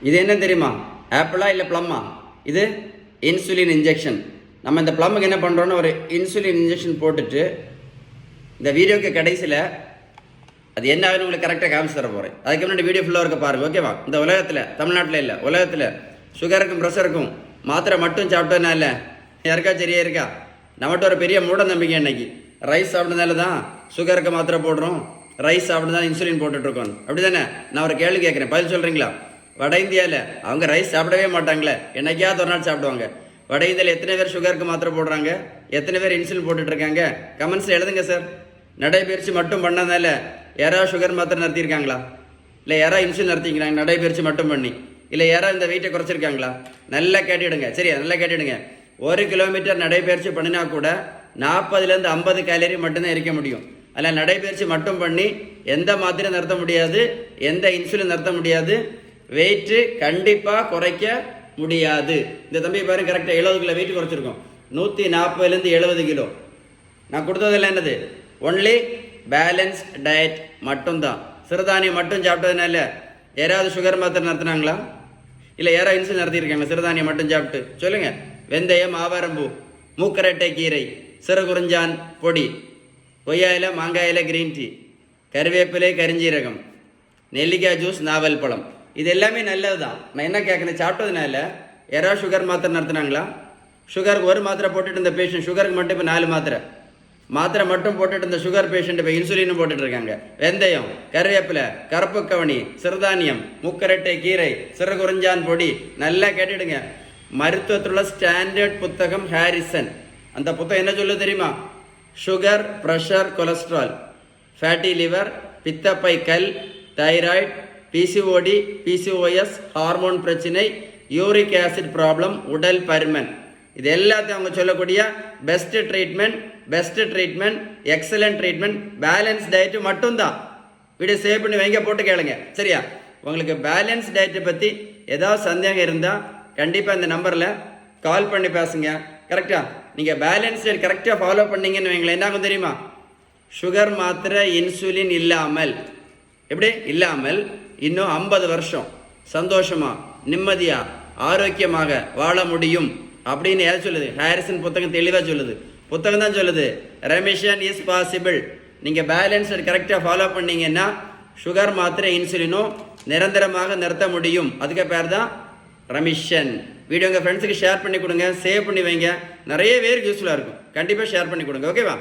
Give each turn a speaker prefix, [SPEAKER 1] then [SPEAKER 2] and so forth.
[SPEAKER 1] இது என்ன தெரியுமா? ஆப்பிளா இல்லை ப்ளம்மா? இது இன்சுலின் இன்ஜெக்ஷன். நம்ம இந்த ப்ளம்முக்கு என்ன பண்ணுறோன்னு ஒரு இன்சுலின் இன்ஜெக்ஷன் போட்டுட்டு இந்த வீடியோக்கு கடைசியில் அது என்ன ஆகுதுன்னு உங்களுக்கு கரெக்டாக காமிச்சு தர போகிறேன். அதுக்கு முன்னாடி வீடியோ ஃபுல்லாக இருக்க பாருங்கள், ஓகேவா? இந்த உலகத்தில், தமிழ்நாட்டில் இல்லை, உலகத்தில் சுகருக்கும் ப்ரெஷருக்கும் மாத்திரை மட்டும் சாப்பிட்டதுனா இல்லை, யாருக்கா சரியா இருக்கா? நம்மகிட்ட ஒரு பெரிய மூட நம்பிக்கை இன்னைக்கு. ரைஸ் சாப்பிட்டதால தான் சுகருக்கு மாத்திரை போடுறோம், ரைஸ் சாப்பிட்டு இன்சுலின் போட்டுட்ருக்கோம், அப்படி தானே? நான் ஒரு கேள்வி கேட்குறேன், பதில் சொல்கிறீங்களா? வட இந்தியாவில் அவங்க ரைஸ் சாப்பிடவே மாட்டாங்களே, என்னைக்காவது ஒரு நாள் சாப்பிடுவாங்க. வட இந்தியாவில் எத்தனை பேர் சுகருக்கு மாத்திரை போடுறாங்க, எத்தனை பேர் இன்சுலின் போட்டுட்ருக்காங்க? கமெண்ட்ஸில் எழுதுங்க சார். நடைபயிற்சி மட்டும் பண்ணதால யாராவது சுகர் மாத்திரை நிறுத்தியிருக்காங்களா? இல்லை யாராவது இன்சுலின் நிறுத்திக்கிறாங்க நடைபயிற்சி மட்டும் பண்ணி? இல்லை யாராவது இந்த வெயிட்டை குறைச்சிருக்காங்களா? நல்லா கேட்டுவிடுங்க, சரியா? நல்லா கேட்டுவிடுங்க. 1 கிலோமீட்டர் நடைபயிற்சி பண்ணினா கூட 40லேருந்து 50 கேலரி மட்டும்தான் இருக்க முடியும். அதில் நடைபயிற்சி மட்டும் பண்ணி எந்த மாத்திரை நிறுத்த முடியாது, எந்த இன்சுலின் நிறுத்த முடியாது, வெயிட்டு கண்டிப்பாக குறைக்க முடியாது. இந்த தம்பி பாருங்க, கரெக்டாக 70 கிலோ வெயிட் குறைச்சிருக்கோம். 140லேருந்து 70 கிலோ. நான் கொடுத்ததெல்லாம் என்னது? ஒன்லி பேலன்ஸ் டயட் மட்டும்தான். சிறுதானியம் மட்டும் சாப்பிட்டதுனால யாராவது சுகர் மாத்திரை நடத்தினாங்களா? இல்லை யாராவது இன்சுலின் நடத்தியிருக்காங்களா சிறுதானியம் மட்டும் சாப்பிட்டு? சொல்லுங்க. வெந்தயம், ஆவாரம்பூ, மூக்கரட்டை கீரை, சிறுகுறிஞ்சான் பொடி, கொய்யாயில, மாங்காயில, கிரீன் டீ, கருவேப்பிலை, கரிஞ்சீரகம், நெல்லிக்காய் ஜூஸ், நாவல் பழம், இது எல்லாமே நல்லது தான். நான் என்ன கேட்குறேன், சாப்பிட்டதுனால யாராவது சுகர் மாத்திரை நடத்தினாங்களா? சுகருக்கு ஒரு மாத்திரை போட்டுட்டு இந்த பேஷண்ட், சுகருக்கு மட்டும் இப்போ 4 மாத்திரை மட்டும் போட்டுட்டு இந்த சுகர் பேஷண்ட் இப்போ இன்சுலினும் போட்டுட்டு இருக்காங்க. வெந்தயம், கருவேப்பிலை, கருப்பு கவனி, சிறுதானியம், முக்கரட்டை கீரை, சிறுகுறிஞ்சான் பொடி. நல்லா கேட்டுடுங்க. மருத்துவத்துள்ள ஸ்டாண்டர்ட் புத்தகம் ஹாரிசன். அந்த புத்தகம் என்ன சொல்லுது தெரியுமா? Sugar, pressure, cholesterol, fatty liver, பித்தப்பை கல், தைராய்டு, பிசிஓடி, பிசிஓஎஸ், ஹார்மோன் பிரச்சனை, யூரிக் ஆசிட் ப்ராப்ளம், உடல் பருமன், இது எல்லாத்தையும் அவங்க சொல்லக்கூடிய best treatment, excellent treatment, balance diet மட்டும்தான். வீடியோ சேவ் பண்ணி வைங்க, போட்டு கேளுங்க, சரியா? உங்களுக்கு பேலன்ஸ் டயட்டை பற்றி ஏதாவது சந்தேகம் இருந்தால் கண்டிப்பாக இந்த நம்பரில் கால் பண்ணி பேசுங்க. கரெக்டாக நீங்கள் பேலன்ஸ் டயட் கரெக்டாக ஃபாலோ பண்ணீங்கன்னு வைங்களேன், என்ன ஆகும் தெரியுமா? சுகர் மாத்திரை, இன்சுலின் இல்லாமல், எப்படி இல்லாமல் இன்னும் 50 வருஷம் சந்தோஷமாக, நிம்மதியாக, ஆரோக்கியமாக வாழ முடியும் அப்படின்னு யார் சொல்லுது? ஹாரிசன் புத்தகம் தெளிவாக சொல்லுது. புத்தகம் தான் சொல்லுது, ரெமிஷன் இஸ் பாசிபிள். நீங்கள் பேலன்ஸ் கரெக்டாக ஃபாலோ பண்ணீங்கன்னா சுகர் மாத்திரை, இன்சுலினும் நிரந்தரமாக நிறுத்த முடியும். அதுக்கு பேர் தான் ரெமிஷன். வீடியோ உங்கள் ஃப்ரெண்ட்ஸுக்கு ஷேர் பண்ணி கொடுங்க, சேவ் பண்ணி வைங்க. நிறைய பேருக்கு யூஸ்ஃபுல்லாக இருக்கும். கண்டிப்பாக ஷேர் பண்ணி கொடுங்க, ஓகேவா?